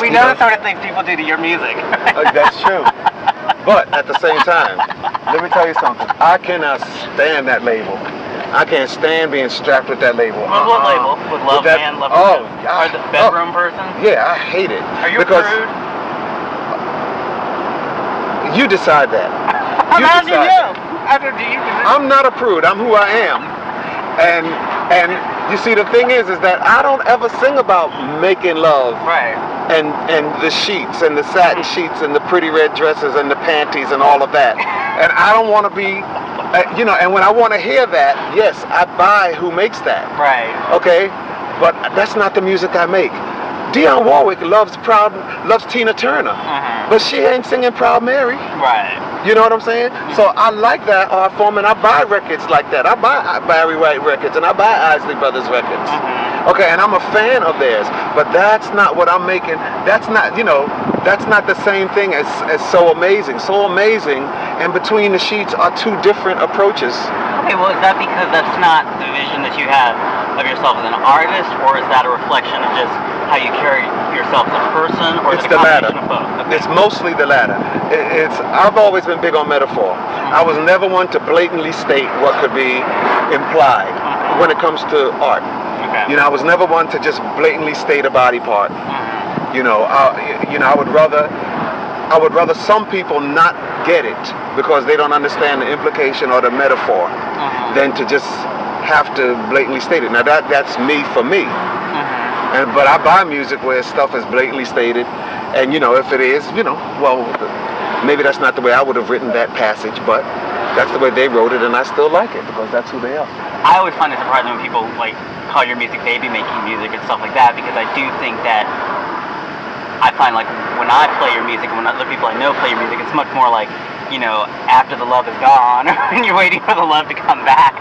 We know the sort of things people do to your music. That's true. But at the same time, let me tell you something. I cannot stand that label. I can't stand being strapped with that label. What label? With Love Man, Love Woman? Or the bedroom person? Yeah, I hate it. Are you a prude? You decide that. I'm asking you. I'm not a prude. I'm who I am. And you see, the thing is that I don't ever sing about making love. Right. And the sheets and the satin sheets and the pretty red dresses and the panties and all of that. And I don't want to be, and when I want to hear that, yes, I buy who makes that. Right. Okay? But that's not the music I make. Dionne Warwick loves Tina Turner, but she ain't singing Proud Mary. Right. You know what I'm saying? So I like that art form, and I buy records like that. I buy Barry White records, and I buy Isley Brothers records. Okay, and I'm a fan of theirs, but that's not what I'm making. That's not, that's not the same thing as So Amazing. So Amazing and Between the Sheets are two different approaches. Okay, well, is that because that's not the vision that you have of yourself as an artist, or is that a reflection of just how you carry yourself as a person, or is it a combination of both? Okay. It's mostly the latter. I've always been big on metaphor. I was never one to blatantly state what could be implied when it comes to art. Okay. I was never one to just blatantly state a body part. I would rather some people not get it because they don't understand the implication or the metaphor than to just have to blatantly state it. Now that's me for me. But I buy music where stuff is blatantly stated, and if it is, well, maybe that's not the way I would have written that passage, but that's the way they wrote it, and I still like it because that's who they are. I always find it surprising when people call your music baby making music and stuff like that, because I do think that I find when I play your music and when other people I know play your music, it's much more like, after the love is gone, and you're waiting for the love to come back,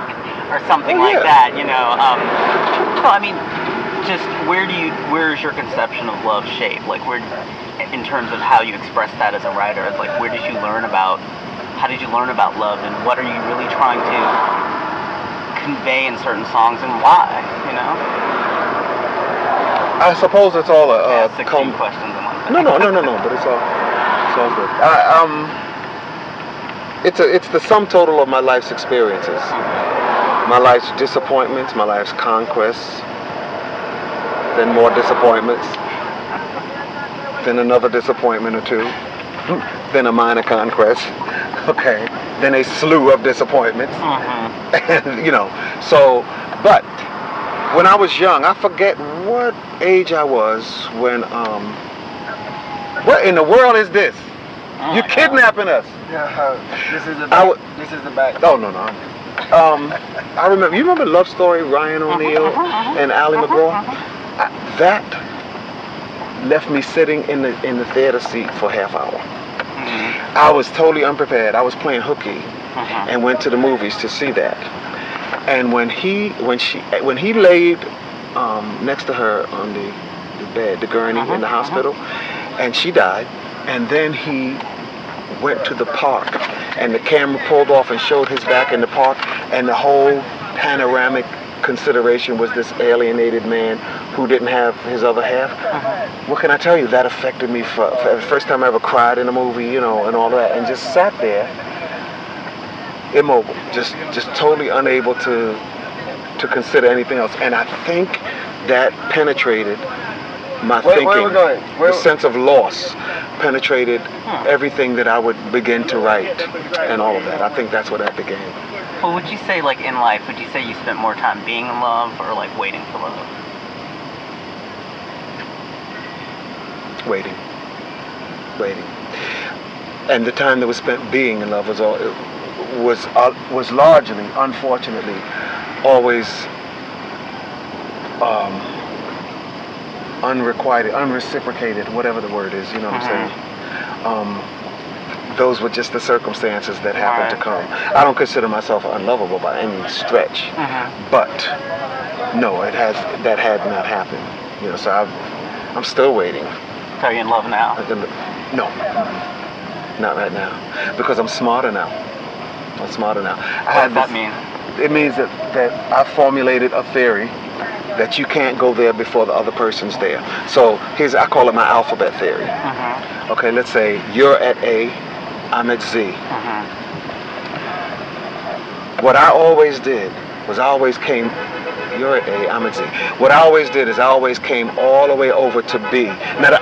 or something like that. Well, I mean, just where is your conception of love shaped? In terms of how you express that as a writer, where did you learn about? How did you learn about love, and what are you really trying to convey in certain songs, and why? I suppose it's all a 16 questions in one thing. No, but it's all good. It's the sum total of my life's experiences, my life's disappointments, my life's conquests, then more disappointments, then another disappointment or two, then a minor conquest, okay, then a slew of disappointments, and so, but when I was young, I forget what age I was when, what in the world is this? You're kidnapping us. This is the back. Oh, no. I remember, you remember Love Story, Ryan O'Neal and Ally McGraw? That left me sitting in the theater seat for a half hour. I was totally unprepared. I was playing hooky and went to the movies to see that. And when he laid next to her on the bed, the gurney in the hospital, and she died, and then he went to the park, and the camera pulled off and showed his back in the park, and the whole panoramic consideration was this alienated man who didn't have his other half. What can I tell you? That affected me for the first time I ever cried in a movie, and all that, and just sat there immobile, just totally unable to consider anything else. And I think that penetrated my thinking. Where are we going? The sense of loss penetrated everything that I would begin to write and all of that. I think that's where that began. Well, would you say, in life, would you say you spent more time being in love or, waiting for love? Waiting. And the time that was spent being in love was largely, unfortunately, always unrequited, unreciprocated, whatever the word is, you know what I'm saying? Those were just the circumstances that happened to come. I don't consider myself unlovable by any stretch, but no, that had not happened. So I'm still waiting. So are you in love now? No, not right now, because I'm smarter now. What does that mean? It means that I formulated a theory that you can't go there before the other person's there. So I call it my alphabet theory. Okay, let's say you're at A, I'm at Z. What I always did was you're at A, I'm at Z. What I always did is I always came all the way over to B. Now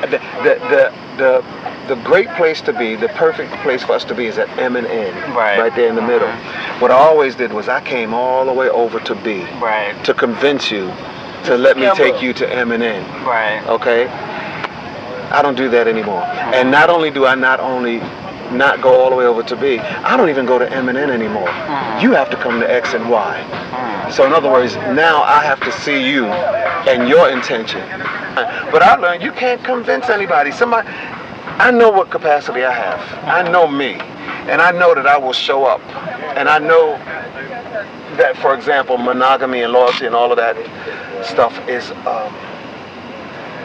the great place to be, the perfect place for us to be is at M and N, right there in the middle. What I always did was I came all the way over to B, to convince you to let me take you to M and N. Okay? I don't do that anymore. And not only do I not go all the way over to B, I don't even go to M and N anymore. You have to come to X and Y. So in other words, now I have to see you and your intention. But I learned you can't convince anybody. I know what capacity I have. I know me. And I know that I will show up. And I know that, for example, monogamy and loyalty and all of that stuff is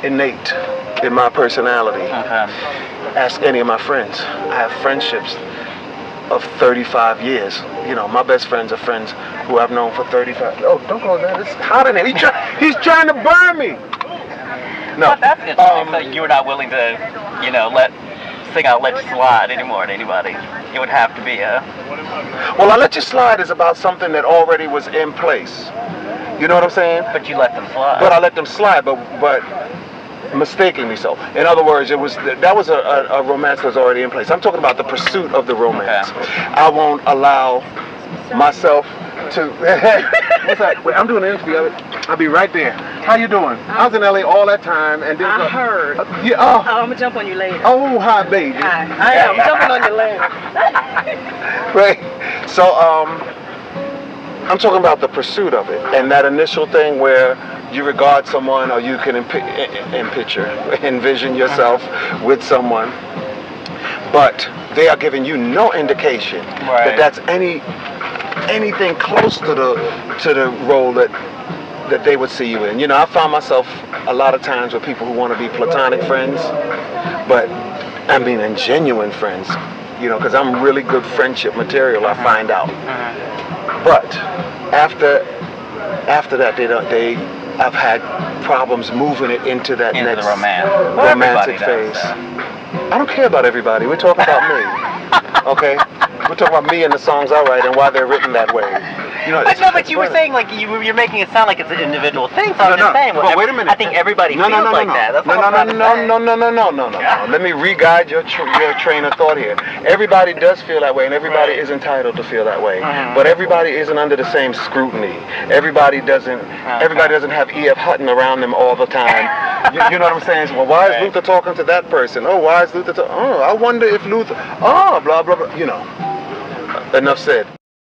innate in my personality. Ask any of my friends. I have friendships of 35 years. You know, my best friends are friends who I've known for 35. Oh, don't go there. It's hot in here. He's trying to burn me. No. But that's interesting. So you're not willing to, you know, let you slide anymore to anybody. It would have to be a... Well, I let you slide is about something that already was in place. You know what I'm saying? But you let them slide. But I let them slide, but mistakenly so. In other words, that was a romance that was already in place. I'm talking about the pursuit of the romance. I won't allow myself to... What's that? Wait, I'm doing an interview. I'll be right there. How you doing? I was in LA all that time, and then I heard. Yeah. I'm gonna jump on you later. Oh, hi, baby. Hi. I am jumping on you later. Right. So, I'm talking about the pursuit of it, and that initial thing where you regard someone, or you can envision yourself with someone, but they are giving you no indication that that's anything close to the role that they would see you in. You know, I found myself a lot of times with people who want to be platonic friends, but I mean, and genuine friends. You know, because I'm really good friendship material. I find out. But after that, I've had problems moving it into that next romantic phase. I don't care about everybody. We're talking about me. Okay? We're talking about me and the songs I write and why they're written that way. You know, but you were saying, like, you're making it sound like it's an individual thing. So I'm just saying. But wait a minute. I think everybody feels like that. That's No. Let me re-guide your train of thought here. Everybody does feel that way, and everybody is entitled to feel that way. But everybody isn't under the same scrutiny. Everybody doesn't have E.F. Hutton around them all the time. You know what I'm saying? Well, why is Luther talking to that person? Oh, why is Luther I wonder if Luther... Oh, blah, blah, blah. You know. Enough said.